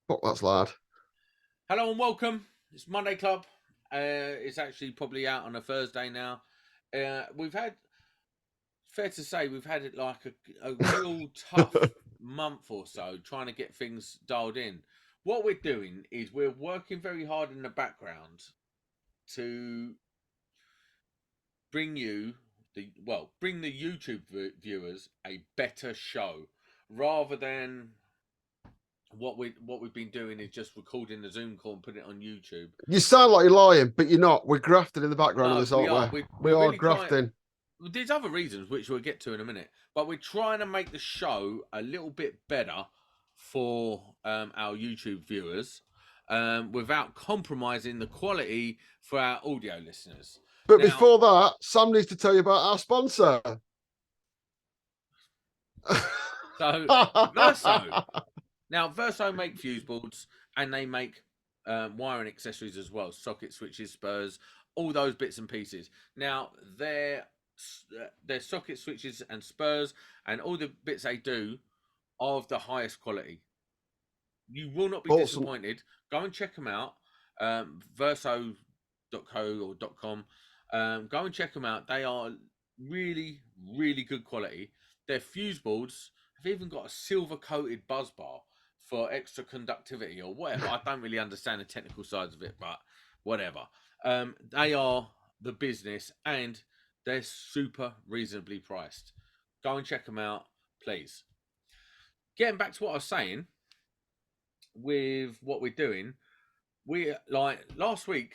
Fuck, that's loud. Hello and welcome. It's Monday Club. It's actually probably out on a Thursday now. We've had, fair to say, we've had it like a real tough month or so trying to get things dialed in. What we're doing is we're working very hard in the background to bring you bring the YouTube viewers a better show rather than what we've been doing is just recording the Zoom call and putting it on YouTube. You sound like you're lying, but you're not. We're grafting in the background of No, this, we aren't are. we? We We're are really trying. grafting. There's other reasons which we'll get to in a minute, but we're trying to make the show a little bit better for our YouTube viewers without compromising the quality for our audio listeners. But Now, before that, Sam needs to tell you about our sponsor. so Verso. Now, Verso make fuse boards and they make wiring accessories as well, socket switches, spurs, all those bits and pieces. Now, their socket switches and spurs and all the bits they do are of the highest quality. You will not be Awesome. disappointed. Go and check them out. Verso.co or .com. Go and check them out. They are really, really good quality. Their fuse boards have even got a silver coated buzz bar for extra conductivity or whatever. I don't really understand the technical sides of it, but whatever. They are the business and they're super reasonably priced. Go and check them out, please. Getting back to what I was saying with what we're doing, we like last week,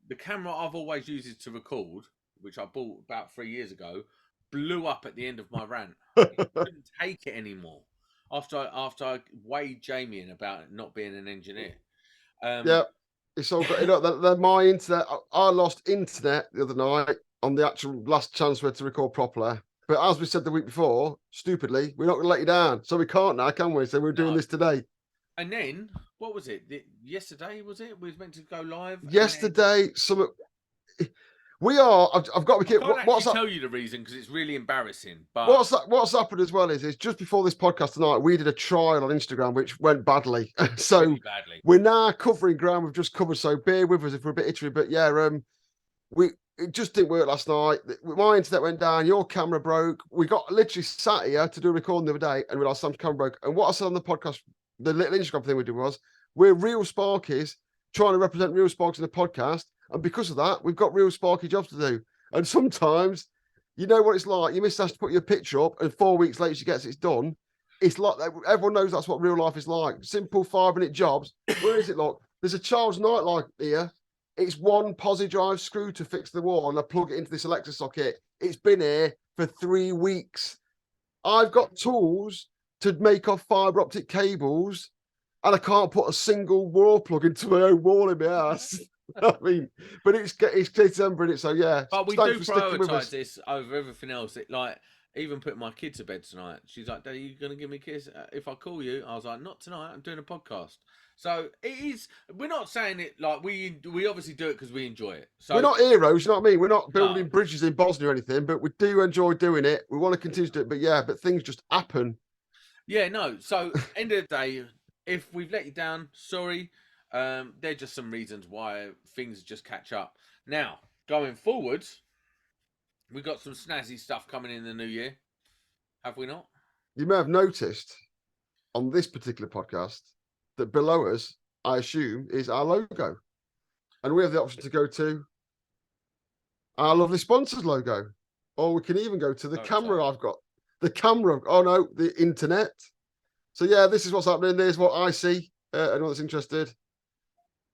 the camera I've always used to record, which I bought about 3 years ago, blew up at the end of my rant. I couldn't take it anymore after I weighed Jamie in about it not being an engineer. Yeah, it's all great. You know, my internet. I lost internet the other night on the actual last chance we had to record properly. But as we said the week before, stupidly, we're not going to let you down. So we can't now, can we? So we're doing this today. And then, what was it? Yesterday, was it? We was meant to go live. Yesterday, we are. I've got to be. I can't actually tell you the reason because it's really embarrassing. But what's happened as well is just before this podcast tonight, we did a trial on Instagram which went badly. So really badly. We're now covering ground we've just covered. So bear with us if we're a bit itchy. But yeah, it just didn't work last night. My internet went down. Your camera broke. We got literally sat here to do a recording the other day and realised Sam's camera broke. And what I said on the podcast, the little Instagram thing we did was we're real Sparkies trying to represent real Sparks in the podcast. And because of that, we've got real Sparky jobs to do. And sometimes, you know what it's like. Your missus has to put your picture up, and 4 weeks later she gets it's done. It's like everyone knows that's what real life is like. Simple 5-minute jobs. Where is it? Look, there's a child's nightlight here. It's one posi drive screw to fix the wall, and I plug it into this Alexa socket. It's been here for 3 weeks. I've got tools to make off fiber optic cables, and I can't put a single wall plug into my own wall in my house. I mean, but it's December in it, so yeah. But we do prioritise this over everything else. It like even put my kid to bed tonight. She's like, "Daddy, you gonna give me a kiss if I call you?" I was like, "Not tonight. I'm doing a podcast." So it is. We're not saying it like we obviously do it because we enjoy it. So we're not heroes, you know what I mean? We're not building bridges in Bosnia or anything, but we do enjoy doing it. We want to continue to do it, but yeah, but things just happen. Yeah, no. So end of the day, if we've let you down, sorry. They're just some reasons why things just catch up. Now, going forward, we've got some snazzy stuff coming in the new year. Have we not? You may have noticed on this particular podcast that below us, I assume, is our logo. And we have the option to go to our lovely sponsors logo. Or we can even go to the camera I've got. The camera. Oh, no, the internet. So, yeah, this is what's happening. There's what I see. Anyone that's interested.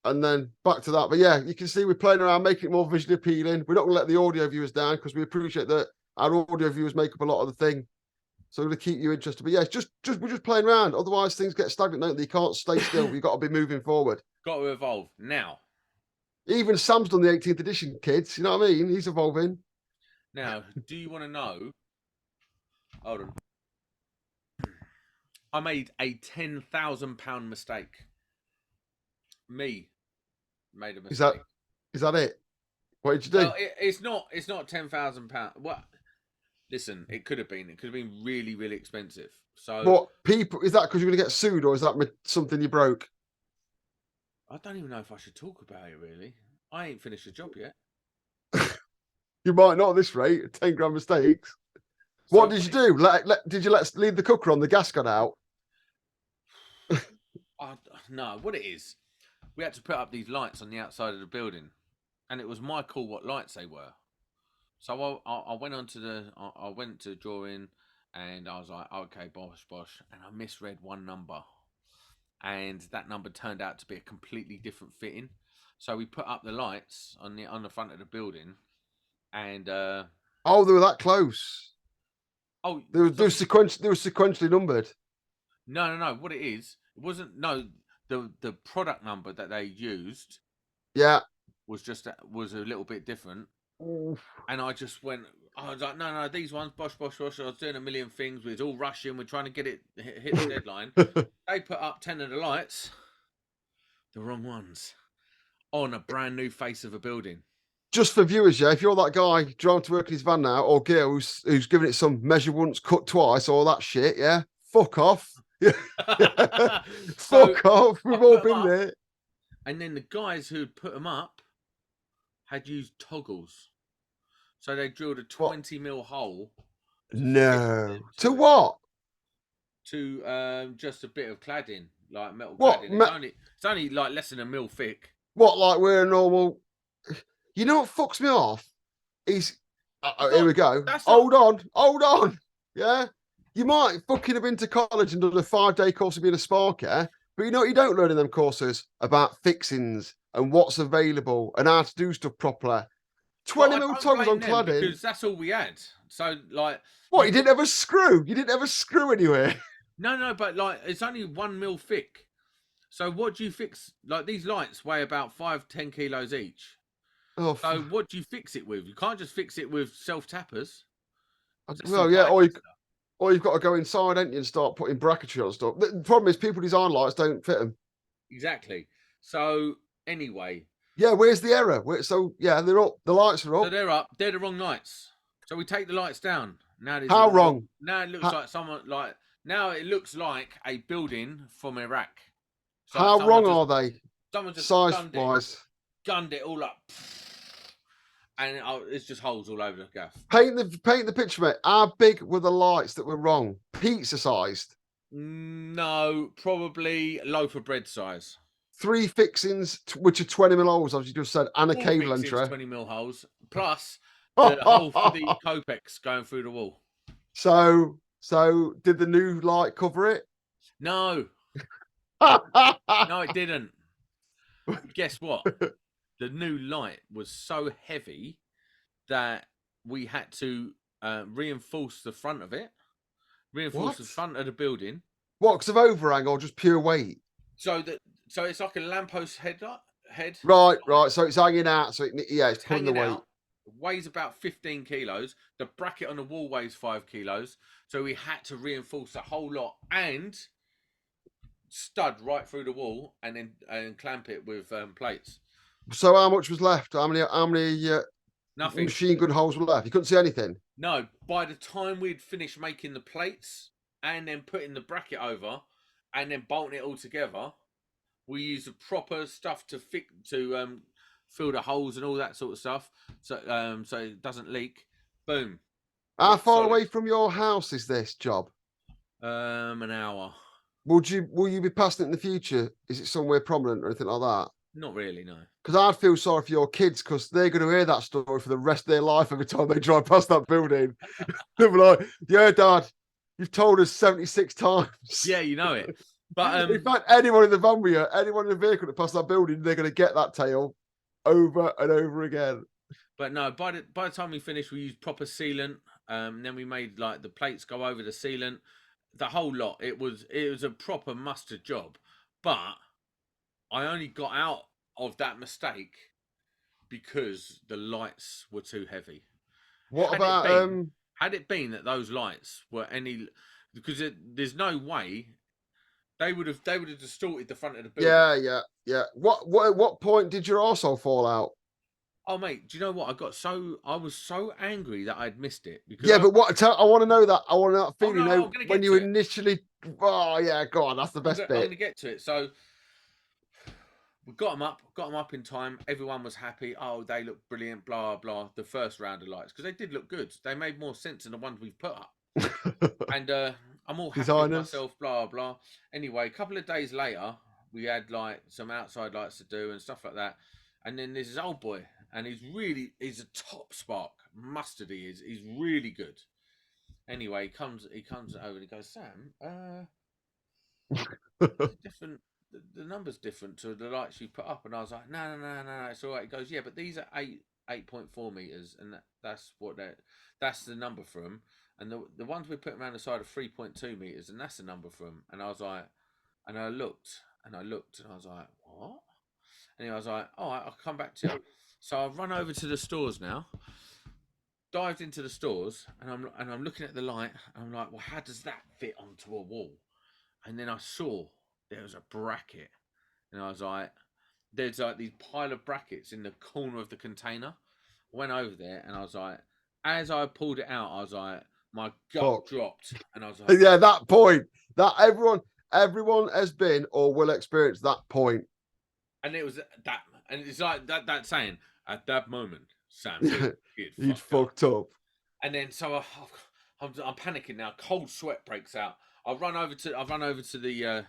And then back to that. But yeah, you can see we're playing around, making it more visually appealing. We're not going to let the audio viewers down because we appreciate that our audio viewers make up a lot of the thing. So we're going to keep you interested. But yeah, it's we're just playing around. Otherwise, things get stagnant, don't they? You can't stay still. You've got to be moving forward. Got to evolve now. Even Sam's done the 18th edition, kids. You know what I mean? He's evolving. Now, do you want to know? Hold on. I made a £10,000 mistake. Me made a mistake. Is that it? What did you do? Well, it's not £10,000. What? Listen, it could have been. It could have been really, really expensive. So what people is that because you're going to get sued, or is that something you broke? I don't even know if I should talk about it. Really, I ain't finished the job yet. You might not at this rate. 10 grand mistakes. So What did you do? Did you leave the cooker on? The gas got out. no, what it is, we had to put up these lights on the outside of the building, and it was my call what lights they were. So I went on to I went to the drawing, and I was like, okay, bosh, and I misread one number, and that number turned out to be a completely different fitting. So we put up the lights on the front of the building, and Oh, they were that close. oh, They were, so sequentially numbered. no. What it wasn't the product number that they used Yeah. was a little bit different. Oof. And I just went, I was like, no, these ones, bosh. I was doing a million things. We was all rushing. We're trying to get it, hit the deadline. They put up 10 of the lights, the wrong ones, on a brand new face of a building. Just for viewers, yeah, if you're that guy driving to work in his van now, or girl who's giving it some measure once, cut twice, all that shit, yeah, fuck off. Yeah. So Fuck off. We've all been there. And then the guys who'd put them up had used toggles. So they drilled a 20 mil hole. No. To what? To just a bit of cladding, like metal What? cladding. It's only like less than a mil thick. What, like we're a normal. You know what fucks me off? Is here we go. Hold on. Yeah. You might fucking have been to college and done a 5-day course of being a sparker, but you know what you don't learn in them courses about fixings and what's available and how to do stuff properly. 20 mil toggles on cladding. Because that's all we had. So like what, you didn't have a screw? You didn't have a screw anywhere? No, but like it's only 1 mil thick. So what do you fix? Like these lights weigh about 5-10 kilos each. Oh, so what do you fix it with? You can't just fix it with self tappers. Well, yeah, or you've got to go inside, ain't you, and start putting bracketry on stuff. The problem is people design lights don't fit them. Exactly. So anyway. Yeah, where's the error? Yeah, they're up. The lights are up. So they're up. They're the wrong lights. So we take the lights down. Now how wrong? Now it looks like someone like. Now it looks like a building from Iraq. So how wrong are they? Someone just size-wise gunned it all up, and it's just holes all over the gaff. Paint the picture, mate. How big were the lights that were wrong? Pizza sized? No, probably loaf of bread size. 3 fixings, which are 20 mil holes, as you just said, and a cable entry. 20 mil holes, plus the hole for the Copex going through the wall. So did the new light cover it? No. No, it didn't. Guess what? The new light was so heavy that we had to reinforce the front of it, reinforce the front of the building. What, because of overhang or just pure weight? So it's like a lamppost head. Right. So it's hanging out. So it's pulling the weight. Out, weighs about 15 kilos. The bracket on the wall weighs 5 kilos. So we had to reinforce the whole lot and stud right through the wall and clamp it with plates. So how much was left? How many nothing machine gun holes were left? You couldn't see anything? No. By the time we'd finished making the plates and then putting the bracket over and then bolting it all together, we used the proper stuff to fill the holes and all that sort of stuff, so it doesn't leak. Boom. How far away from your house is this job? An hour. Will you be passing it in the future? Is it somewhere prominent or anything like that? Not really, no. Because I'd feel sorry for your kids because they're going to hear that story for the rest of their life every time they drive past that building. They'll be like, yeah, Dad, you've told us 76 times. Yeah, you know it. But in fact, anyone in the van with you, anyone in the vehicle that passed that building, they're going to get that tale over and over again. But no, by the time we finished, we used proper sealant. Then we made like the plates go over the sealant, the whole lot. It was a proper mustard job. But I only got out of that mistake because the lights were too heavy. Had it been that those lights were because there's no way they would have distorted the front of the building. Yeah. At what point did your arsehole fall out? Oh mate, do you know what? I was so angry that I'd missed it because but I want to know that. I want to know that feeling when you initially. Oh yeah, go on. That's the best bit. I'm going to get to it. So we got them up in time. Everyone was happy. Oh, they look brilliant. Blah blah. The first round of lights, because they did look good. They made more sense than the ones we've put up. And I'm all happy with Designers. myself. Blah blah. Anyway, a couple of days later, we had like some outside lights to do and stuff like that. And then there's this old boy, and he's a top spark. Mustard he is. He's really good. Anyway, he comes over and he goes, Sam, there's a different. The number's different to the lights you put up, and I was like, no, it's all right. He goes, yeah, but these are 8.4 meters, and that's the number for them. And the ones we put around the side are 3.2 meters, and that's the number for them. And I was like, and I looked, and I was like, what? And I was like, all right, I'll come back to you. So I've run over to the stores now, dived into the stores, and I'm looking at the light, and I'm like, well, how does that fit onto a wall? And then I saw there was a bracket, and I was like, there's like these pile of brackets in the corner of the container. I went over there, and I was like, as I pulled it out, I was like, my gut Fuck. dropped, and I was like, Yeah, that point. That everyone has been or will experience that point. and it was that, and it's like that saying at that moment, Sam knew he'd You'd fucked up. fucked up. And then so I'm panicking now. Cold sweat breaks out. I run over to the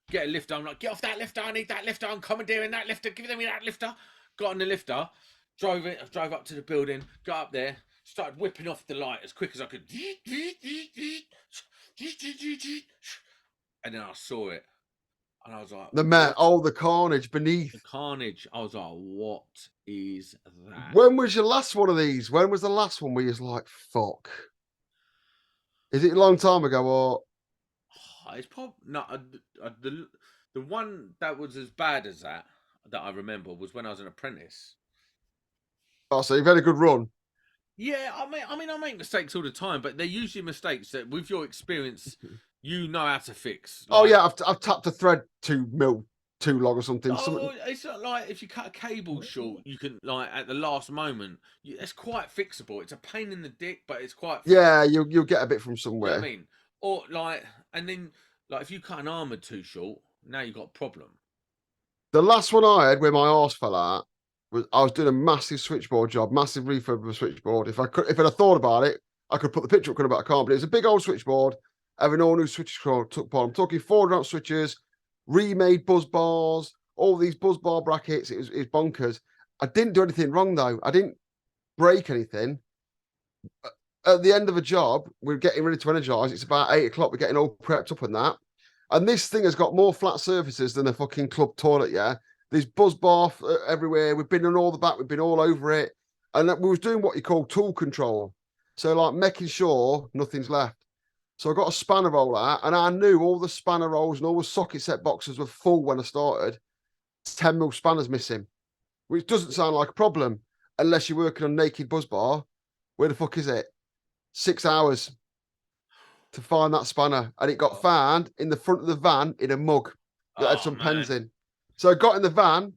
get a lifter. I'm like, get off that lifter. I need that lifter. I'm commandeering that lifter. Give me that lifter. Got on the lifter. Drove up to the building. Got up there. Started whipping off the light as quick as I could. And then I saw it. And I was like, what? The carnage beneath. The carnage. I was like, what is that? When was your last one of these? When was the last one where you was like, fuck? Is it a long time ago or? It's probably not the one that was as bad as that I remember was when I was an apprentice. Oh, so you've had a good run. Yeah, I make mistakes all the time, but they're usually mistakes that, with your experience, you know how to fix. Oh Like, yeah, I've tapped a thread too long or something. oh, it's not like if you cut a cable short, you can, like, at the last moment. It's quite fixable. It's a pain in the dick, but it's quite fixable. Yeah, you'll get a bit from You know what I somewhere. mean? Or like, and then like if you cut an armour too short, now you've got a problem. The last one I had where my arse fell out was I was doing a massive switchboard job, massive refurb of a switchboard. If I'd have thought about it, I could put the picture up, but I can't. But it was a big old switchboard, having all new switches took part. I'm talking 400 switches, remade buzz bars, all these buzz bar brackets. It was bonkers. I didn't do anything wrong though. I didn't break anything. At the end of a job, we're getting ready to energize. It's about 8 o'clock. We're getting all prepped up and that. And this thing has got more flat surfaces than a fucking club toilet, yeah? There's buzz bar everywhere. We've been on all the back. We've been all over it. And we was doing what you call tool control. So, like, making sure nothing's left. So I got a spanner roll out, and I knew all the spanner rolls and all the socket set boxes were full when I started. 10 mil spanners missing, which doesn't sound like a problem unless you're working on naked buzz bar. Where the fuck is it? 6 hours to find that spanner, and it got found in the front of the van in a mug that had Oh some man. pens in. So I got in the van,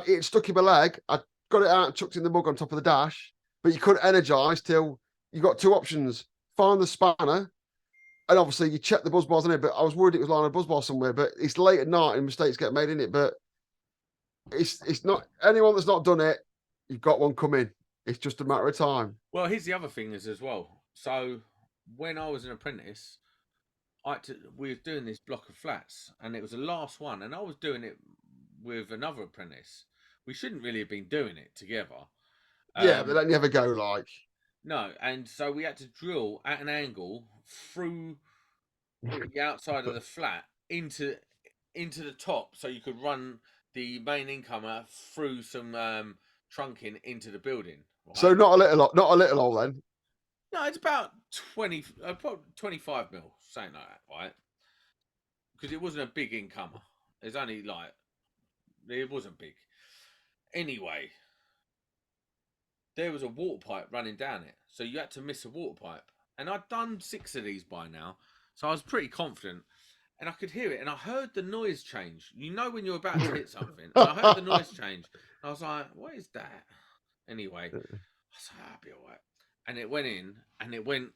it stuck in my leg. I got it out and chucked it in the mug on top of the dash, but you couldn't energize till you got two options: find the spanner, and obviously you check the buzz bars in it. But I was worried it was lying on a buzz bar somewhere. But it's late at night and mistakes get made in it. But it's not anyone that's not done it. You've got one coming. It's just a matter of time. Well, here's the other thing is as well. So when I was an apprentice, we were doing this block of flats, and it was the last one, and I was doing it with another apprentice. We shouldn't really have been doing it together. Yeah, but then you ever go like. No, and so we had to drill at an angle through the outside of the flat into the top, so you could run the main incomer through some trunking into the building. Right? So not a little hole then. No, it's about 25 mil, something like that, right? Because it wasn't a big incomer. It's only like, it wasn't big. Anyway, there was a water pipe running down it, so you had to miss a water pipe. And I'd done 6 of these by now, so I was pretty confident. And I could hear it, and I heard the noise change. You know when you're about to hit something, and I heard the noise change. And I was like, "What is that?" Anyway, I was like, "I'll be all right." And it went in, and it went,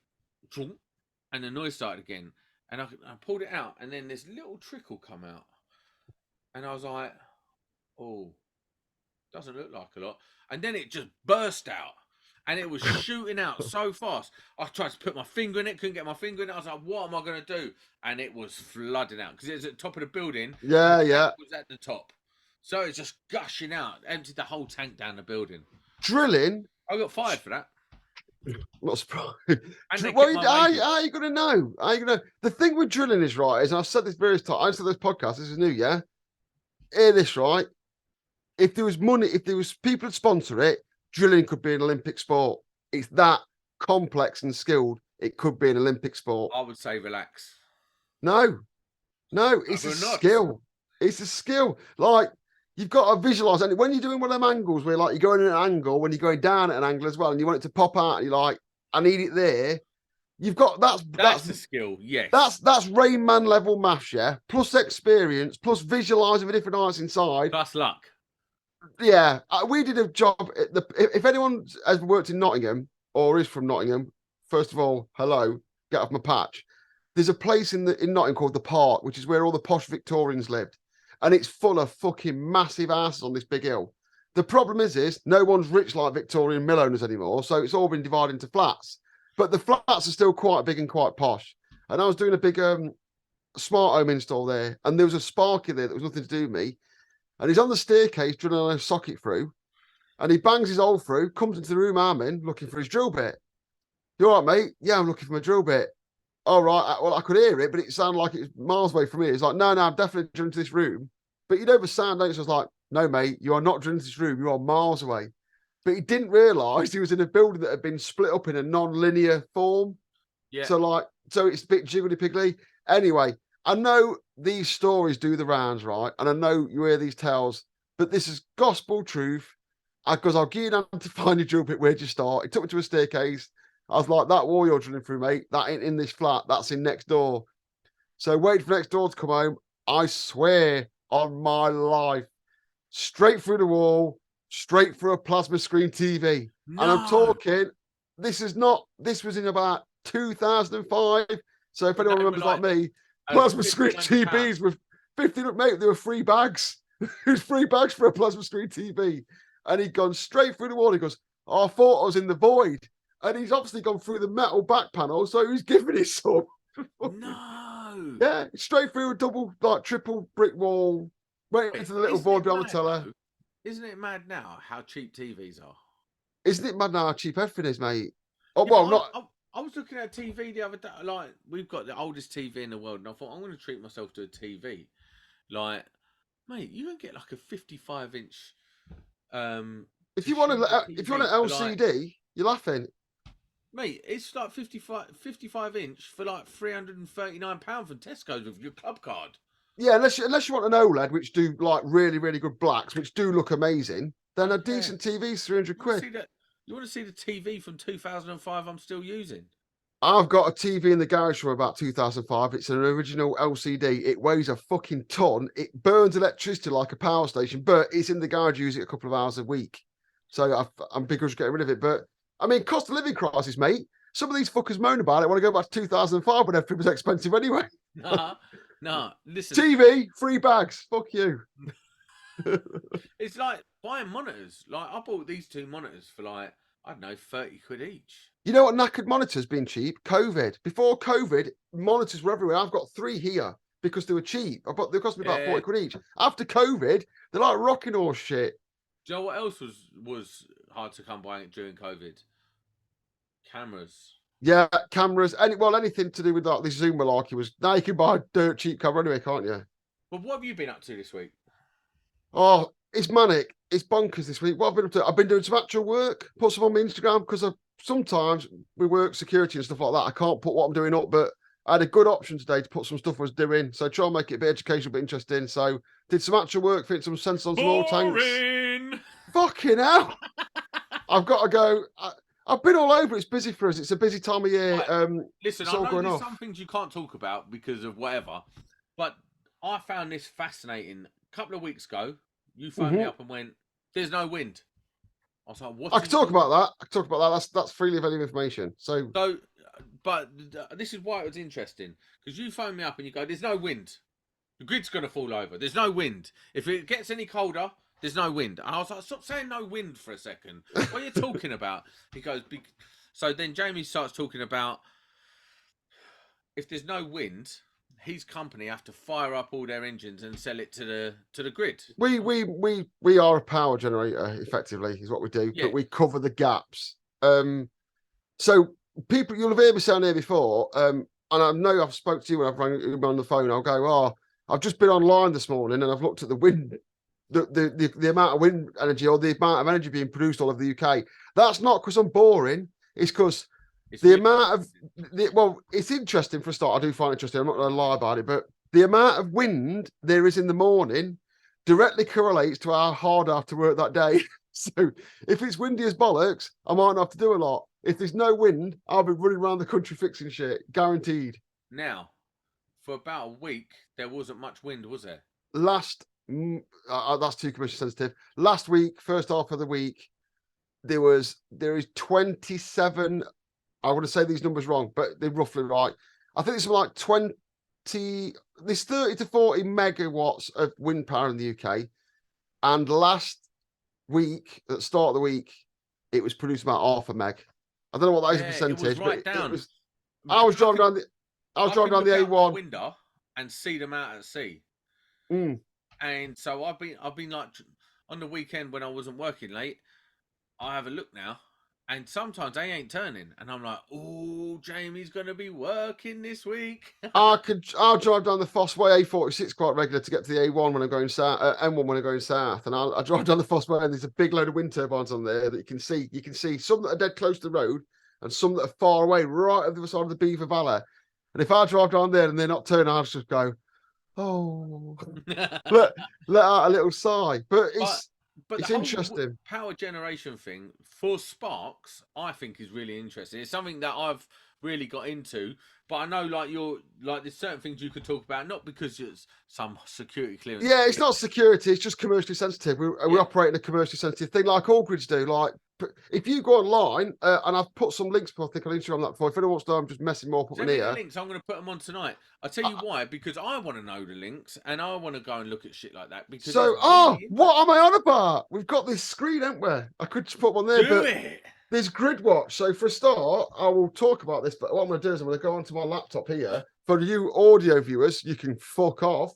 and the noise started again. And I pulled it out, and then this little trickle come out, and I was like, oh, doesn't look like a lot. And then it just burst out. And it was shooting out so fast. I tried to put my finger in it, couldn't get my finger in it. I was like, what am I going to do? And it was flooding out because it was at the top of the building. And Yeah, the yeah. tank was at the top. So it's just gushing out, emptied the whole tank down the building. Drilling. I got fired for that. Not surprised. And they Well, kept my wages. how are you going to know? How you gonna... The thing with drilling is, right, is, and I've said this various times, I've said this podcast, this is new, yeah? Hear this, right? If there was money, if there was people to sponsor it, drilling could be an Olympic sport. It's that complex and skilled. It could be an Olympic sport. I would say relax. No, it's a We're not. skill. It's a skill. Like, you've got to visualize. And when you're doing one of them angles where, like, you're going in an angle, when you're going down at an angle as well, and you want it to pop out, and you're like, I need it there. You've got That's the skill. Yes. That's Rain Man level maths, yeah. Plus experience, plus visualizing the different heights inside. Plus luck. Yeah, we did a job. If anyone has worked in Nottingham or is from Nottingham, first of all, hello, get off my patch. There's a place in Nottingham called the Park, which is where all the posh Victorians lived, and it's full of fucking massive asses on this big hill. The problem is no one's rich like Victorian mill owners anymore, so it's all been divided into flats. But the flats are still quite big and quite posh. And I was doing a big smart home install there, and there was a sparky there that was nothing to do with me. And he's on the staircase drilling a socket through, and he bangs his hole through, comes into the room I'm in, looking for his drill bit. You all right, mate? Yeah, I'm looking for my drill bit. All right, well, I could hear it, but it sounded like it was miles away from me. He's like, no, I'm definitely drilling to this room. But you know the sound, don't you? So I was like, no, mate, you are not drilling to this room. You are miles away. But he didn't realise he was in a building that had been split up in a non-linear form. Yeah. So it's a bit jiggly-piggly. Anyway, I know these stories do the rounds, right? And I know you hear these tales, but this is gospel truth. Because I'll give you an answer to find your drill bit. Where'd you start? He took me to a staircase. I was like, that wall you're drilling through, mate, that ain't in this flat. That's in next door. So wait for next door to come home. I swear on my life, straight through the wall, straight through a plasma screen TV. No. And I'm talking, this was in about 2005. So if anyone remembers like me, plasma screen TVs with 50, mate, there were free bags. It was free bags for a plasma screen TV. And he'd gone straight through the wall. He goes, oh, I thought I was in the void. And he's obviously gone through the metal back panel. So he's giving it some. No. Yeah, straight through a double, like triple brick wall, went into the little void behind the teller. Isn't it mad now how cheap TVs are? Isn't it mad now how cheap everything is, mate? Oh, yeah, well, I was looking at a TV the other day. Like, we've got the oldest TV in the world, and I thought, I'm going to treat myself to a TV. Like, mate, you can get like a 55-inch. If you want an LCD, you're laughing. Mate, it's like 55-inch for like £339 from Tesco's with your club card. Yeah, unless you want an OLED, which do like really, really good blacks, which do look amazing, then a decent TV's 300 quid. You want to see the TV from 2005 I'm still using? I've got a TV in the garage from about 2005. It's an original LCD. It weighs a fucking ton. It burns electricity like a power station, but it's in the garage using it a couple of hours a week. So I'm begrudging getting rid of it. But I mean, cost of living crisis, mate. Some of these fuckers moan about it. Want to go back to 2005 when everything was expensive anyway. No, listen. TV, free bags. Fuck you. It's like buying monitors. Like, I bought these two monitors for like, I don't know, 30 quid each. You know what knackered monitors been cheap? COVID. Before COVID, monitors were everywhere. I've got 3 here because they were cheap. They cost me about 40 quid each. After COVID, they're like rocking horse shit. Do you know what else was hard to come by during COVID? Cameras. Yeah, cameras. Anything to do with like this Zoom malarkey was. Now you can buy a dirt cheap camera anyway, can't you? But what have you been up to this week? Oh, it's manic. It's bonkers this week. What I've been up to? I've been doing some actual work. Put some on my Instagram because sometimes we work security and stuff like that. I can't put what I'm doing up, but I had a good option today to put some stuff I was doing. So try and make it a bit educational, a bit interesting. So did some actual work, fit some sensors on some oil tanks. Fucking hell! I've got to go. I've been all over. It's busy for us. It's a busy time of year. Listen, I know there's some things you can't talk about because of whatever, but I found this fascinating. A couple of weeks ago, you phoned me up and went, "There's no wind." I was like, "What?" I can talk about that. That's freely available information. But this is why it was interesting, because you phoned me up and you go, "There's no wind. The grid's going to fall over. There's no wind. If it gets any colder, There's no wind. I was like, stop saying no wind for a second. What are you talking about? He goes, so then Jamie starts talking about if there's no wind, his company have to fire up all their engines and sell it to the grid. We are a power generator, effectively, is what we do, Yeah. but we cover the gaps. So people, you'll have heard me saying here before, and I know I've spoke to you when I've rang you on the phone. I'll go, oh, I've just been online this morning and I've looked at the wind, the amount of wind energy or the amount of energy being produced all over the UK. That's not because I'm boring. It's because the really amount of well, it's interesting for a start. I do find it interesting. I'm not going to lie about it, but the amount of wind there is in the morning directly correlates to how hard I have to work that day. So if it's windy as bollocks, I might not have to do a lot. If there's no wind, I'll be running around the country fixing shit, guaranteed. Now, for about a week, there wasn't much wind, was there? That's too commercially sensitive. Last week, first half of the week, there is 27. I want to say these numbers wrong, but they're roughly right. I think it's something like 20. There's 30 to 40 megawatts of wind power in the UK, and last week, at the start of the week, it was produced about half a meg. I don't know what that is a percentage, it was right but down. it was. I was driving down the the A1 window and see them out at sea. Mm. And so I've been like on the weekend when I wasn't working late. I have a look now, and sometimes they ain't turning, and I'm like, oh, Jamie's gonna be working this week. I'll drive down the Fossway A46 quite regular to get to the A1 when I'm going south, M1 when I'm going south, and I drive down the Fossway, and there's a big load of wind turbines on there that you can see. You can see some that are dead close to the road, and some that are far away, right at the other side of the Beaver Valley. And if I drive down there and they're not turning, I'll just go, oh, let out a little sigh. But it's the interesting. Whole power generation thing for sparks, I think, is really interesting. It's something that I've really got into, but I know there's certain things you could talk about, not because it's some security clearance. Yeah, it's not security, it's just commercially sensitive. We operate in a commercially sensitive thing like all grids do. Like if you go online, and I've put some links, I think, on Instagram that before. If anyone wants to know, I'm just messing more up in here. Links, I'm going to put them on tonight. I'll tell you why, because I want to know the links and I want to go and look at shit like that. Because what am I on about? We've got this screen, haven't we? I could just put one there. Do it. There's grid watch. So for a start, I will talk about this, but what I'm going to do is I'm going to go onto my laptop here. For you audio viewers, you can fuck off.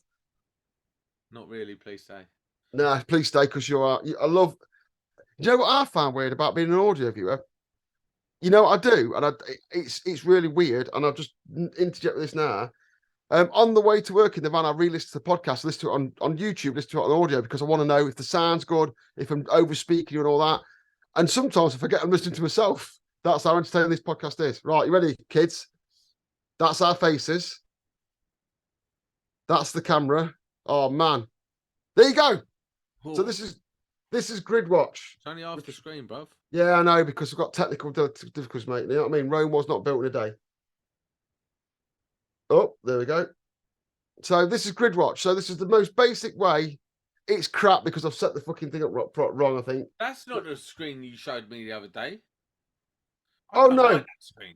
Not really, please stay. Nah, please stay, because I love. You know what I found weird about being an audio viewer? You know what I do, and it's really weird, and I'll just interject with this now. On the way to work in the van, I re-listen to the podcast, listen to it on YouTube, listen to it on audio, because I want to know if the sound's good, if I'm over speaking and all that. And sometimes I forget I'm listening to myself. That's how entertaining this podcast is. Right, you ready, kids? That's our faces. That's the camera. Oh man, there you go. Ooh. So this is grid watch. It's only half the screen, bruv. Yeah, I know, because we've got technical difficulties, mate. You know what I mean? Rome was not built in a day. Oh, there we go. So this is grid watch. So this is the most basic way. It's crap because I've set the fucking thing up wrong, I think. That's not the screen you showed me the other day. Oh no, like that screen.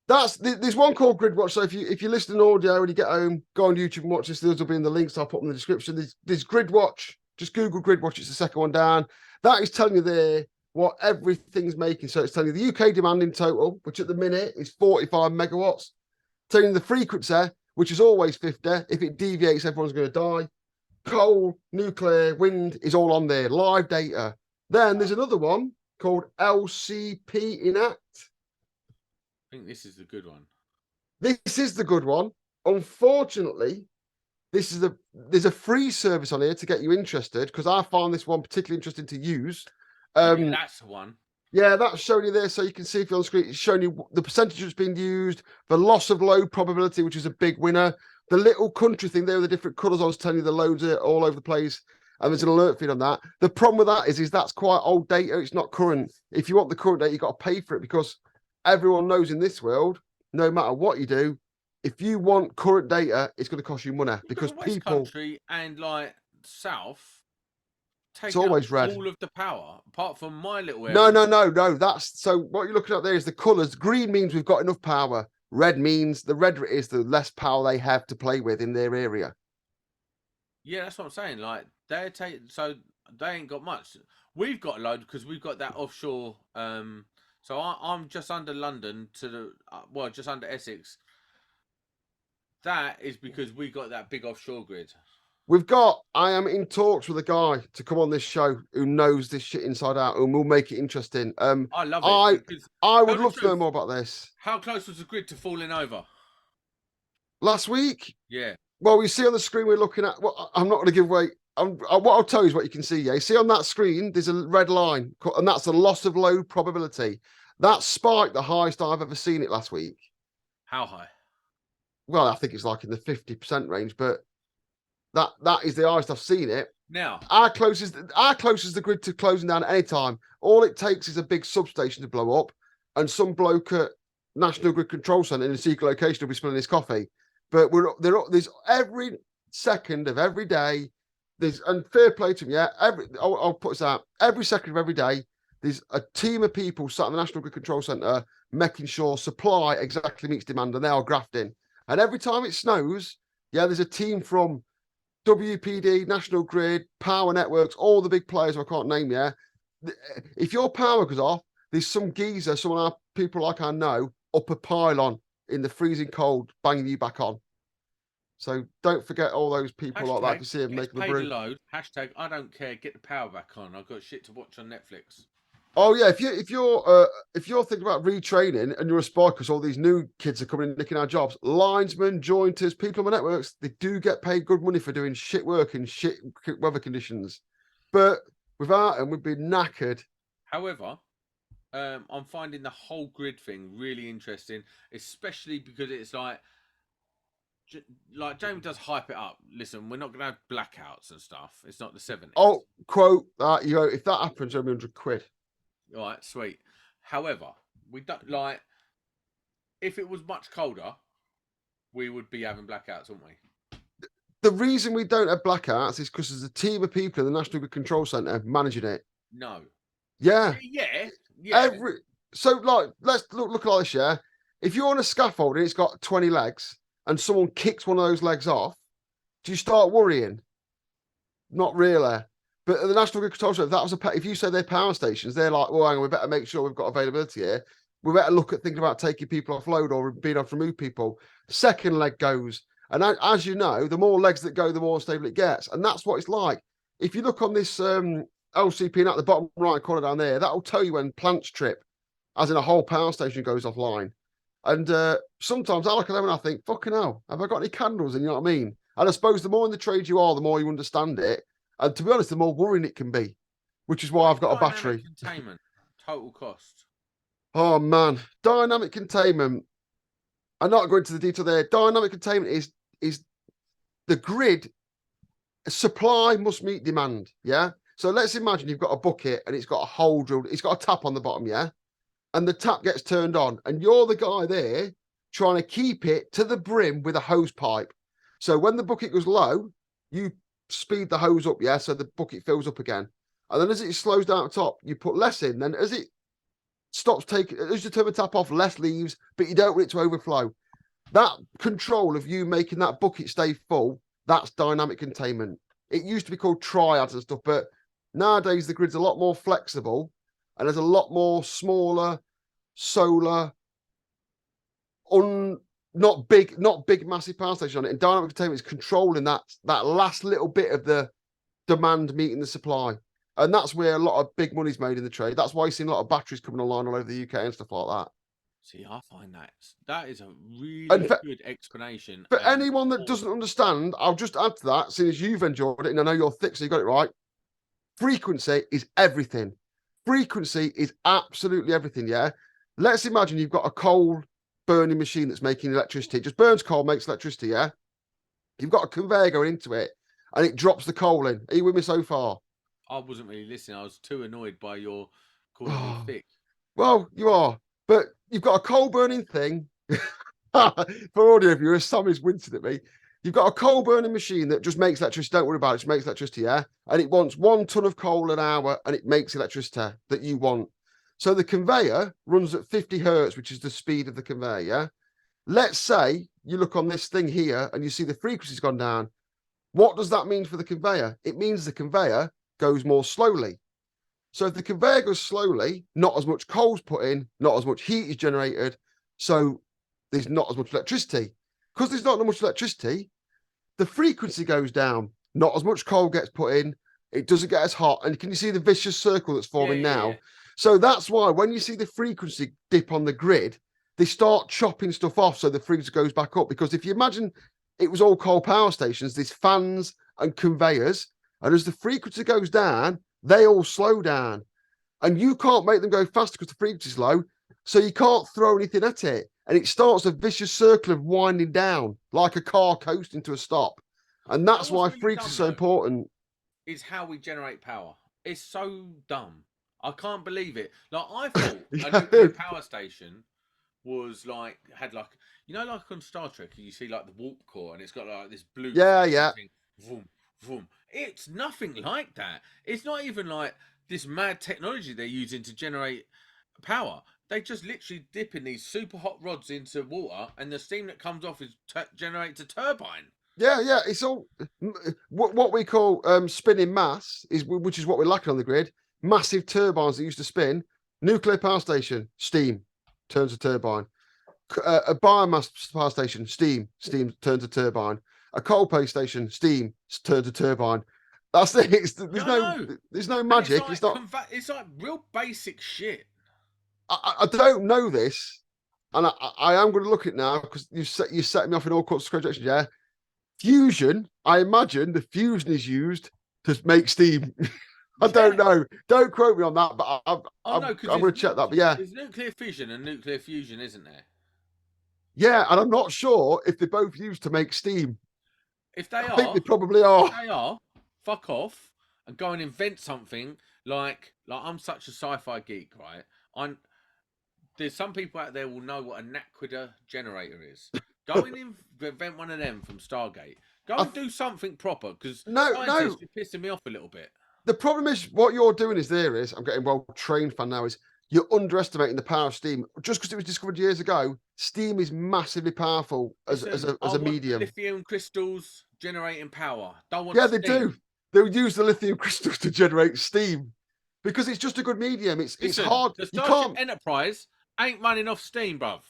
There's one called grid watch. So if you listen to audio when you get home, go on YouTube and watch this. Those will be in the links I'll put in the description. There's grid watch. Just Google grid watch. It's the second one down. That is telling you there what everything's making. So it's telling you the UK demand in total, which at the minute is 45 megawatts. Telling you the frequency, which is always 50. If it deviates, everyone's going to die. Coal, nuclear, wind is all on there. Live data. Then there's another one called LCP Enact. I think this is the good one. This is the good one. Unfortunately, there's a free service on here to get you interested, because I found this one particularly interesting to use. That's the one. Yeah, that's showing you there, so you can see if you're on the screen. It's showing you the percentage that's being used, the loss of load probability, which is a big winner. The little country thing there with the different colours on is telling you the loads are all over the place, and there's an alert feed on that. The problem with that is that's quite old data. It's not current. If you want the current data, you've got to pay for it, because everyone knows in this world, no matter what you do, if you want current data, it's going to cost you money, because West Country and like South take always red. All of the power, apart from my little area. No. That's so what you're looking at there is the colours. Green means we've got enough power. Red means the redder it is, the less power they have to play with in their area. Yeah, that's what I'm saying. Like they're taking. So They ain't got much. We've got a load because we've got that offshore. So I'm just under London to the just under Essex. That is because we got that big offshore grid. I am in talks with a guy to come on this show who knows this shit inside out and will make it interesting. I love it I because I tell would the love to know truth. more about this. How close was the grid to falling over? Last week, Yeah. well, you see on the screen we're looking at. Well, I'm not going to give away. What I'll tell you is what you can see. Yeah, you see on that screen, there's a red line, and that's the loss of load probability. That spiked the highest I've ever seen it last week. How high? Well, I think it's like in the 50% range, but that is the highest I've seen it. Now, Our closest the grid to closing down at any time. All it takes is a big substation to blow up, and some bloke at National Grid Control Centre in a secret location will be spilling his coffee. But there's every second of every day. And fair play to him, yeah. I'll put this out. Every second of every day, there's a team of people sat in the National Grid Control Centre making sure supply exactly meets demand, and they are grafting. And every time it snows, yeah, there's a team from WPD, National Grid, Power Networks, all the big players I can't name yet. If your power goes off, there's some geezer, some of our people like I know, up a pylon in the freezing cold, banging you back on. So don't forget all those people like that. hashtag You see them gets making the paid a brew. load. Hashtag I don't care. Get the power back on. I've got shit to watch on Netflix. Oh yeah, if you're thinking about retraining and you're a spy because all these new kids are coming in nicking our jobs, linesmen, jointers, people on the networks, they do get paid good money for doing shit work in shit weather conditions. But without them, we'd be knackered. However, I'm finding the whole grid thing really interesting, especially because it's like Jamie does hype it up. Listen, we're not going to have blackouts and stuff. It's not the 70s. Oh, quote that if that happens, it'll be £100. All right, sweet. However, we don't like if it was much colder, we would be having blackouts, wouldn't we? The reason we don't have blackouts is because there's a team of people in the National Grid Control Centre managing it. No. Yeah. Yeah. So like let's look like this, yeah. If you're on a scaffold and it's got 20 legs and someone kicks one of those legs off, do you start worrying? Not really. But at the National Grid Control Centre, if you say they're power stations, they're like, well, hang on, we better make sure we've got availability here. We better look at thinking about taking people off load or being able to remove people. Second leg goes. And as you know, the more legs that go, the more unstable it gets. And that's what it's like. If you look on this LCP at the bottom right corner down there, that'll tell you when plants trip, as in a whole power station goes offline. And sometimes I look at them and I think, fucking hell, have I got any candles? And you know what I mean? And I suppose the more in the trade you are, the more you understand it. And to be honest, the more worrying it can be, which is why I've got a battery. Containment, total cost. Oh, man. Dynamic containment. I'm not going into the detail there. Dynamic containment is the grid. Supply must meet demand, yeah? So let's imagine you've got a bucket and it's got a hole drilled. It's got a tap on the bottom, yeah? And the tap gets turned on, and you're the guy there trying to keep it to the brim with a hose pipe. So when the bucket goes low, you speed the hose up, yeah, so the bucket fills up again. And then as it slows down at the top, you put less in. Then as it stops taking, as you turn the tap off, less leaves, but you don't want it to overflow. That control of you making that bucket stay full, that's dynamic containment. It used to be called triads and stuff, but nowadays the grid's a lot more flexible and there's a lot more smaller solar, not big massive power station on it. And dynamic containment is controlling that last little bit of the demand meeting the supply. And that's where a lot of big money's made in the trade. That's why you've seen a lot of batteries coming online all over the UK and stuff like that. See, I find that is a really good explanation. For anyone that doesn't understand, I'll just add to that, seeing as you've enjoyed it, and I know you're thick, so you got it right. Frequency is everything. Frequency is absolutely everything, yeah? Let's imagine you've got a coal burning machine that's making electricity. It just burns coal, makes electricity, yeah? You've got a conveyor going into it, and it drops the coal in. Are you with me so far? I wasn't really listening. I was too annoyed by your calling me thick. Well, you are. But you've got a coal burning thing. For audio viewers, Sam is wincing at me. You've got a coal burning machine that just makes electricity. Don't worry about it. It just makes electricity, yeah? And it wants 1 ton of coal an hour and it makes electricity that you want. So the conveyor runs at 50 hertz, which is the speed of the conveyor, yeah? Let's say you look on this thing here and you see the frequency's gone down. What does that mean for the conveyor? It means the conveyor goes more slowly. So if the conveyor goes slowly, not as much coal's put in, not as much heat is generated, so there's not as much electricity. Because there's not much electricity, the frequency goes down, not as much coal gets put in, it doesn't get as hot. And can you see the vicious circle that's forming now? So that's why when you see the frequency dip on the grid, they start chopping stuff off so the frequency goes back up. Because if you imagine it was all coal power stations, there's fans and conveyors, and as the frequency goes down, they all slow down. And you can't make them go faster because the frequency is low, so you can't throw anything at it. And it starts a vicious circle of winding down like a car coasting to a stop. And that's why frequency is so important. Is how we generate power. It's so dumb. I can't believe it. Like I thought a nuclear power station was like had like like on Star Trek you see like the warp core and it's got like this blue thing, vroom, vroom. It's nothing like that. It's not even like this mad technology they're using to generate power. They just literally dip in these super hot rods into water and the steam that comes off is generates a turbine. Yeah, it's all what we call spinning mass, which is what we're lacking on the grid. Massive turbines that used to spin. Nuclear power station, steam turns to turbine. A biomass power station, steam turns to turbine. A coal power station, steam turns to turbine. That's it. There's no magic. It's not. It's like real basic shit. I don't know this, and I am going to look at it now because you set me off in all sorts of contradictions. Yeah. Fusion, I imagine the fusion is used to make steam. I don't know. Don't quote me on that, but I'm going to check that. But yeah, there's nuclear fission and nuclear fusion, isn't there? Yeah, and I'm not sure if they're both used to make steam. If they I think they probably are. If they are, fuck off and go and invent something like I'm such a sci-fi geek, right? There's some people out there will know what a naquadah generator is. Go and invent one of them from Stargate. Go and do something proper because scientists are pissing me off a little bit. The problem is what you're doing I'm getting well trained fan now, is you're underestimating the power of steam. Just because it was discovered years ago, steam is massively powerful as a medium. Lithium crystals generating power. They do. They'll use the lithium crystals to generate steam because it's just a good medium. It's hard. The Starship Enterprise ain't running off steam, bruv.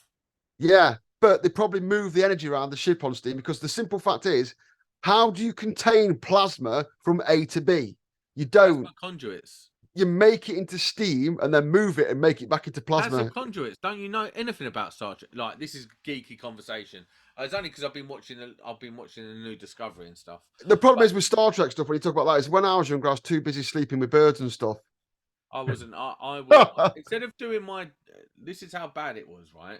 Yeah, but they probably move the energy around the ship on steam because the simple fact is, how do you contain plasma from A to B? You don't. Conduits. You make it into steam and then move it and make it back into plasma. That's conduits. Don't you know anything about Star Trek? Like, this is geeky conversation. It's only because I've been watching the new Discovery and stuff. The problem is with Star Trek stuff, when you talk about that, is when I was younger, I was too busy sleeping with birds and stuff. I wasn't. I was instead of doing my. This is how bad it was, right?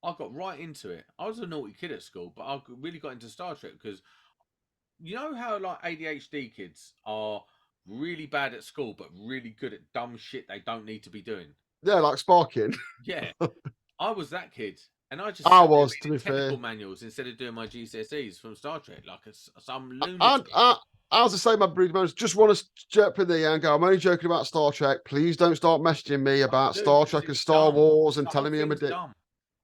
I got right into it. I was a naughty kid at school, but I really got into Star Trek because you know how like ADHD kids are really bad at school, but really good at dumb shit they don't need to be doing. Yeah, like sparking. Yeah, I was that kid, and I was to be fair manuals instead of doing my GCSEs from Star Trek, like some lunatic. I was the same. My breed man just want to jump in there and go, I'm only joking about Star Trek. Please don't start messaging me about Star Trek and Star Wars and telling me I'm a dick.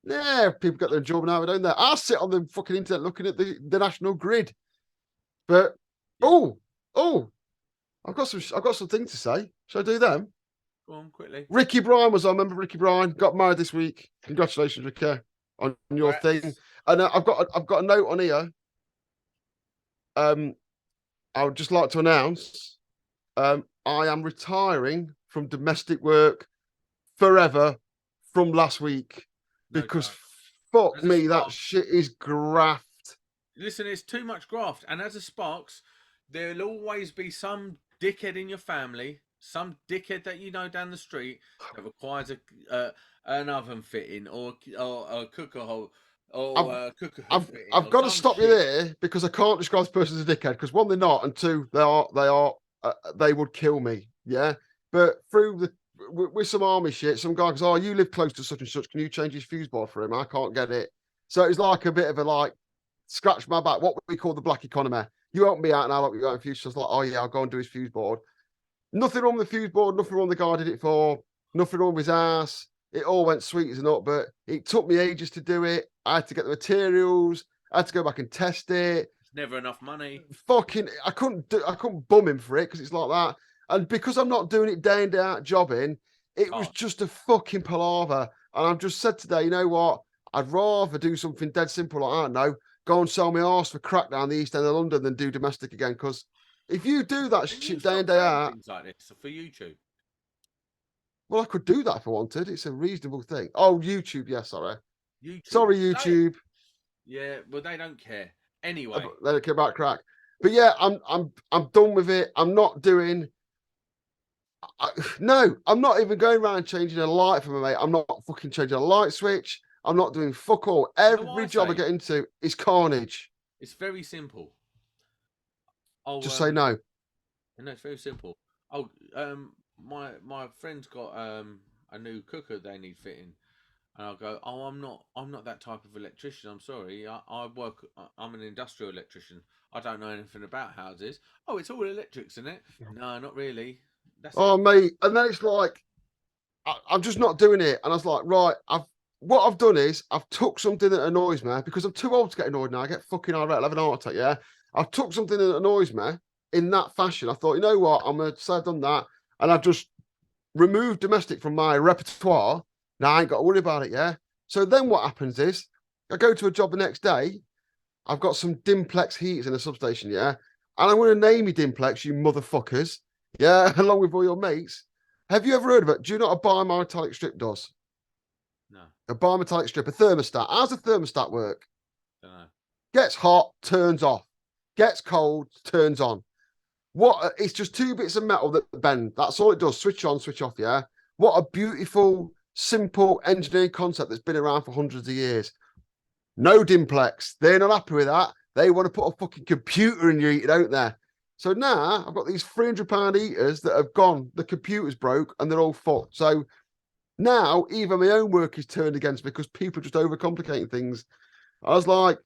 Yeah, people get their job now, don't they? I sit on the fucking internet looking at the national grid. But I've got some things to say. Shall I do them? Go on quickly. Ricky Bryan was on. Remember Ricky Bryan got married this week. Congratulations, Ricky, on your thing. And I've got a note on here. I would just like to announce I am retiring from domestic work forever from last week because fuck me, that shit is graft. Listen, it's too much graft. And as a Sparks, there'll always be some dickhead in your family, some dickhead that you know down the street that requires an oven fitting or a cooker hole. I've got to stop you there because I can't describe this person as a dickhead because one, they're not, and two, they would kill me. Yeah, but with some army shit, some guy goes, "Oh, you live close to such and such. Can you change his fuse board for him?" I can't get it. So it's like a bit of a scratch my back. What we call the black economy. You help me out, and I'll help you out in fuse. So it's like, oh yeah, I'll go and do his fuse board. Nothing wrong with the fuse board. Nothing wrong with the guy I did it for. Nothing wrong with his ass. It all went sweet as a nut, but it took me ages to do it. I had to get the materials. I had to go back and test it. never enough money. Fucking, I couldn't bum him for it because it's like that. And because I'm not doing it day in, day out jobbing, it was Can't. just a fucking palaver. And I've just said today, you know what? I'd rather do something dead simple, like, I don't know, go and sell my arse for crack down the East End of London than do domestic again. Because if you do that Can you shit day in, stop day saying out, things like this for YouTube? well, I could do that if I wanted. It's a reasonable thing. Oh, YouTube, yeah, sorry. YouTube. Sorry, Say it. YouTube. Yeah, well, they don't care. Anyway, They don't care about crack. But yeah, I'm done with it. I'm not doing. No, I'm not even going around changing a light for my mate. I'm not fucking changing a light switch. I'm not doing fuck all. you know what Every I job I say? get into is carnage. It's very simple. Oh, Just say no. no, it's very simple. Oh, my friend's got a new cooker they need fitting, and I'll go. Oh, I'm not that type of electrician. I'm sorry. I'm an industrial electrician. I don't know anything about houses. Oh, it's all electrics, isn't it? No, not really. That's Oh, it. mate. And then it's like, I'm just not doing it. And I was like, right, what I've done is I've took something that annoys me because I'm too old to get annoyed now. I get fucking irate, I'll have an heart attack, yeah? I've took something that annoys me in that fashion. I thought, you know what? I'm going to say I've done that. And I've just removed domestic from my repertoire. Now I ain't got to worry about it, yeah? So then what happens is I go to a job the next day. I've got some Dimplex heaters in a substation, yeah? And I'm going to name you Dimplex, you motherfuckers, yeah? Along with all your mates. Have you ever heard of it? Do you know what a bimetallic strip does? No, A bimetallic strip, a thermostat. How's a thermostat work? don't know. Gets hot, turns off. Gets cold, turns on. What? It's just two bits of metal that bend. That's all it does. Switch on, switch off. Yeah. What a beautiful, simple engineering concept that's been around for hundreds of years. No Dimplex. They're not happy with that. They want to put a fucking computer in your heater, don't they? So now I've got these £300 heaters that have gone. The computer's broke and they're all fucked. So now even my own work is turned against me because people are just overcomplicating things. I was like,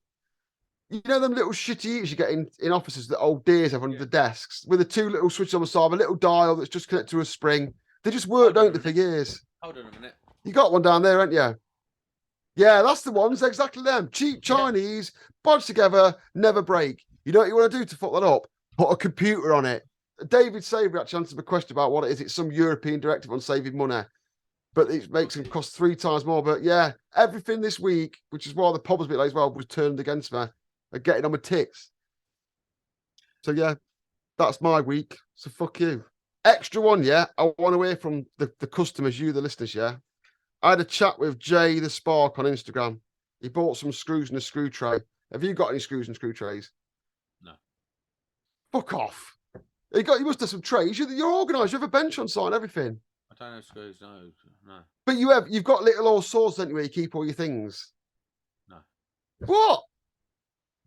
you know them little shitty heaters you get in offices that old dears have under the desks with the two little switches on the side, a little dial that's just connected to a spring. They just work, don't they, for years? Hold on a minute. You got one down there, haven't you? Yeah, that's the ones, exactly them. Cheap Chinese, bodged together, never break. You know what you want to do to fuck that up? Put a computer on it. David Savory actually answered the question about what it is. It's some European directive on saving money, but it makes them cost 3 times more. But yeah, everything this week, which is why the pub was a bit late as well, was turned against me and getting on my tits. So yeah, that's my week. So fuck you. Extra one, yeah. I want to hear from the customers, you, the listeners, yeah. I had a chat with Jay the Spark on Instagram. He bought some screws and a screw tray. Have you got any screws and screw trays? No. Fuck off. You must have some trays. You're organised. You have a bench on site and everything. I don't have screws. No. But you've got little old saws, don't you, where you keep all your things? No. What?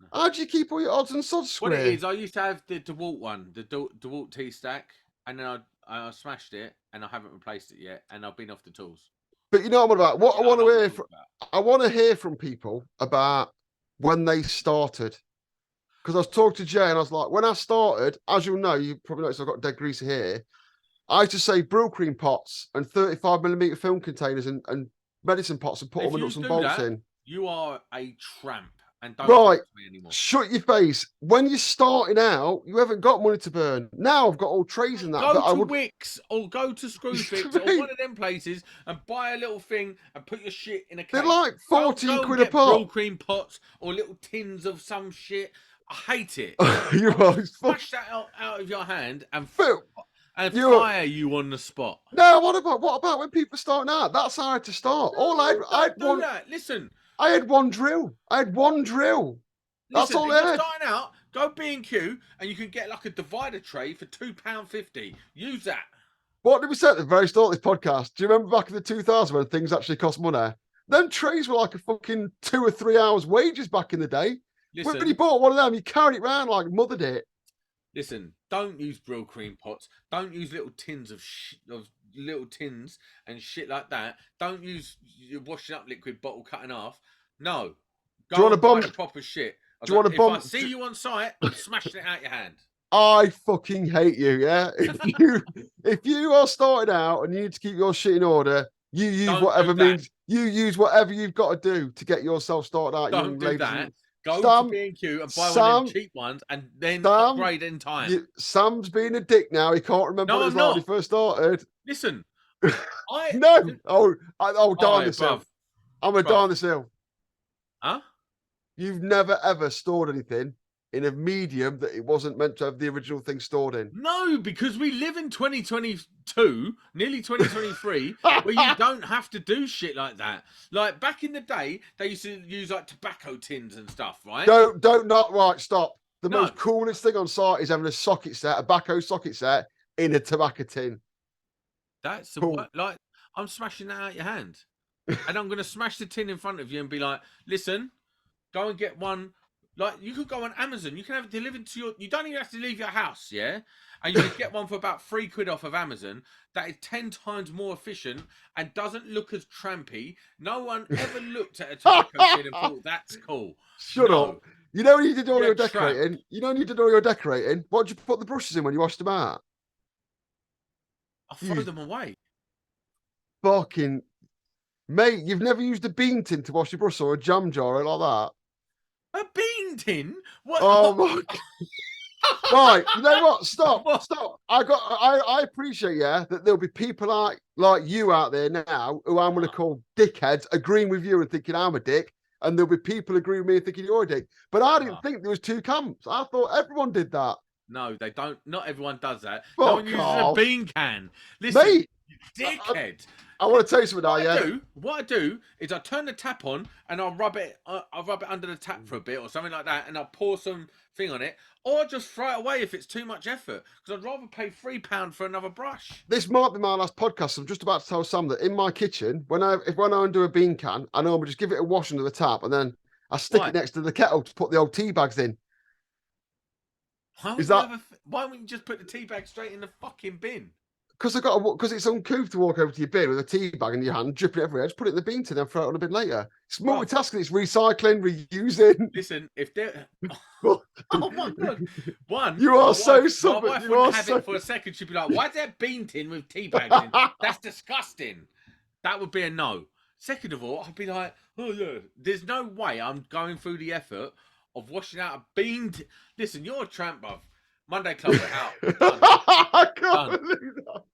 No. How do you keep all your odds and sods square? What it is, I used to have the DeWalt one, the DeWalt T-Stack, and then I smashed it, and I haven't replaced it yet, and I've been off the tools. But you know what I'm about. What I want to hear from, about. I want to hear from people about when they started. Because I was talking to Jay and I was like, when I started, as you'll know, you probably noticed I've got dead greasy here. I used to say brill cream pots and 35mm film containers and medicine pots and put all my nuts and bolts in. You are a tramp. And don't right, talk to me anymore. Shut your face. When you're starting out, you haven't got money to burn. Now I've got all trays in that. Go to Wix or go to Screwfix or one of them places and buy a little thing and put your shit in a case. They're like 14 quid a pot. Brill cream pots or little tins of some shit. I hate it. You're right. Smash that out of your hand and fire you on the spot. No, what about when people are starting out? That's how I had to start. No, all I had do one. That. Listen. I had one drill. That's all I had. Starting out, go B&Q and you can get like a divider tray for £2.50. Use that. What did we say at the very start of this podcast? Do you remember back in the 2000s when things actually cost money? Them trays were like a fucking 2 or 3 hours wages back in the day. Listen, when you bought one of them, you carried it around like mother did. Listen, don't use brill cream pots. Don't use little tins of little tins and shit like that. Don't use your washing up liquid bottle cut in half. No. Go and buy the proper shit. Do you want to bomb? If I see you on site, I'm smashing it out your hand. I fucking hate you, yeah? If you are starting out and you need to keep your shit in order, you use whatever means. You use whatever you've got to do to get yourself started out. Don't do that. Go to Sam, B&Q and buy one of them Sam, cheap ones, and then Sam, upgrade in time. Sam's being a dick now. He can't remember No, what it I'm was like when he not. first started. Listen, I. No. Oh, Oh, darn this hill. bruv, I'm going to die bruv. on this hill. Huh? You've never, ever stored anything in a medium that it wasn't meant to have the original thing stored in. No, because we live in 2022, nearly 2023, where you don't have to do shit like that. Like back in the day, they used to use like tobacco tins and stuff, right? Don't not right. Stop. The No, most coolest thing on site is having a socket set, a backhoe socket set in a tobacco tin. that's the Cool. what. Like I'm smashing that out your hand, and I'm gonna smash the tin in front of you and be like, "Listen, go and get one." Like you could go on Amazon. You can have it delivered to your. You don't even have to leave your house, yeah. And you could get one for about £3 off of Amazon. That is 10 times more efficient and doesn't look as trampy. No one ever looked at a tobacco tin and thought that's cool. Shut No, up. You know when you did all you're your a tramp. decorating? You know when you did all your decorating? What did you put the brushes in when you washed them out? I'll throw You them away. fucking mate, you've never used a bean tin to wash your brush or a jam jar or like that. A bean tin? What? Oh my right, you know what? Stop, What? stop. I appreciate, yeah, that there'll be people like you out there now who I'm gonna call dickheads agreeing with you and thinking I'm a dick, and there'll be people agreeing with me and thinking you're a dick. But I didn't think there was two camps. I thought everyone did that. No, they don't. Not everyone does that. No one Fuck uses a off. bean can. Listen, Mate, you I, dickhead. I want to tell you something now, yeah. What I do is I turn the tap on and I'll rub it. I'll rub it under the tap for a bit or something like that, and I'll pour some thing on it, or I'll just throw it away if it's too much effort. Because I'd rather pay £3 for another brush. This might be my last podcast. I'm just about to tell Sam that in my kitchen, when I undo a bean can, I normally just give it a wash under the tap and then I stick Why? it next to the kettle to put the old tea bags in. Why would Is you that why wouldn't you just put the tea bag straight in the fucking bin? because it's uncouth to walk over to your bin with a tea bag in your hand, dripping everywhere. Just put it in the bin tin and throw it on a bin later. It's Bruv, multitasking. It's recycling, reusing. listen, if they're oh my god. One, You are so my stubborn. wife You wouldn't are have so. it for a second. She'd be like, "Why's there a bean tin with tea bags in? That's disgusting." That would be a no. Second of all, I'd be like, "Oh yeah, there's no way I'm going through the effort of washing out a bean." Listen, you're a tramp, bruv. Monday Club, we're out. Done. I can't Done. believe that.